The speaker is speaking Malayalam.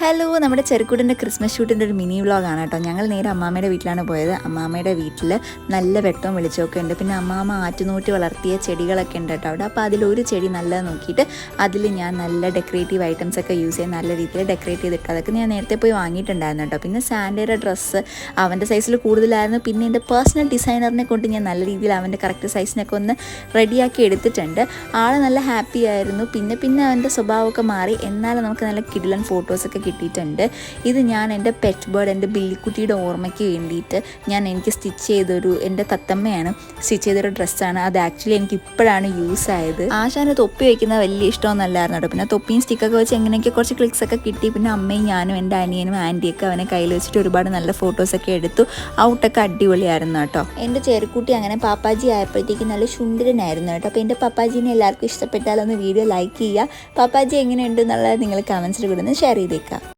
ഹലോ, നമ്മുടെ ചെറുക്കുടിൻ്റെ ക്രിസ്മസ് ഷൂട്ടിൻ്റെ ഒരു മിനി വ്ളോഗാണ് കേട്ടോ. ഞങ്ങൾ നേരെ അമ്മാമ്മയുടെ വീട്ടിലാണ് പോയത്. അമ്മാമ്മയുടെ വീട്ടിൽ നല്ല വെട്ടവും വെളിച്ചമൊക്കെ ഉണ്ട്. പിന്നെ അമ്മാമ്മ ആറ്റുനൂറ്റി വളർത്തിയ ചെടികളൊക്കെ ഉണ്ട് കേട്ടോ അവിടെ. അപ്പോൾ അതിലൊരു ചെടി നല്ലത് നോക്കിയിട്ട് അതിൽ ഞാൻ നല്ല ഡെക്കറേറ്റീവ് ഐറ്റംസ് ഒക്കെ യൂസ് ചെയ്ത് നല്ല രീതിയിൽ ഡെക്കറേറ്റ് ചെയ്തിട്ട് അതൊക്കെ ഞാൻ നേരത്തെ പോയി വാങ്ങിയിട്ടുണ്ടായിരുന്നു കേട്ടോ. പിന്നെ സാൻഡയുടെ ഡ്രസ്സ് അവൻ്റെ സൈസിൽ കൂടുതലായിരുന്നു. പിന്നെ എൻ്റെ പേഴ്സണൽ ഡിസൈനറിനെ കൊണ്ട് ഞാൻ നല്ല രീതിയിൽ അവൻ്റെ കറക്റ്റ് സൈസിനൊക്കെ ഒന്ന് റെഡിയാക്കി എടുത്തിട്ടുണ്ട്. ആൾ നല്ല ഹാപ്പി ആയിരുന്നു. പിന്നെ അവൻ്റെ സ്വഭാവമൊക്കെ മാറി. എന്നാലും നമുക്ക് നല്ല കിടിലൻ ഫോട്ടോസൊക്കെ കിട്ടിയിട്ടുണ്ട്. ഇത് ഞാൻ എൻ്റെ പെറ്റ് ബേർഡ്, എൻ്റെ ബില്ലിക്കുട്ടിയുടെ ഓർമ്മയ്ക്ക് വേണ്ടിയിട്ട് എനിക്ക് സ്റ്റിച്ച് ചെയ്തൊരു, എൻ്റെ തത്തമ്മയാണ് സ്റ്റിച്ച് ചെയ്തൊരു ഡ്രസ്സാണ്. അത് ആക്ച്വലി എനിക്ക് ഇപ്പോഴാണ് യൂസ് ആയത്. ആശാന് തൊപ്പി വയ്ക്കുന്നത് വലിയ ഇഷ്ടമൊന്നുമല്ലായിരുന്നു കേട്ടോ. പിന്നെ തൊപ്പിയും സ്റ്റിക്കൊക്കെ വെച്ച് എങ്ങനെയൊക്കെ കുറച്ച് ക്ലിക്സൊക്കെ കിട്ടി. പിന്നെ അമ്മയും ഞാനും എൻ്റെ അനിയനും ആൻറ്റിയൊക്കെ അവനെ കയ്യിൽ വെച്ചിട്ട് ഒരുപാട് നല്ല ഫോട്ടോസൊക്കെ എടുത്തു. ഔട്ടൊക്കെ അടിപൊളിയായിരുന്നു കേട്ടോ. എൻ്റെ ചെറുക്കുട്ടി അങ്ങനെ പാപ്പാജി ആയപ്പോഴത്തേക്ക് നല്ല ശുണ്ടരനായിരുന്നു കേട്ടോ. അപ്പോൾ എൻ്റെ പാപ്പാജീനെ എല്ലാവർക്കും ഇഷ്ടപ്പെട്ടാലൊന്ന് വീഡിയോ ലൈക്ക് ചെയ്യുക. പാപ്പാജി എങ്ങനെയുണ്ട് എന്നുള്ളത് നിങ്ങൾ കമൻസിൽ കൂടെ ഒന്ന് ഷെയർ ചെയ്തേക്കാം.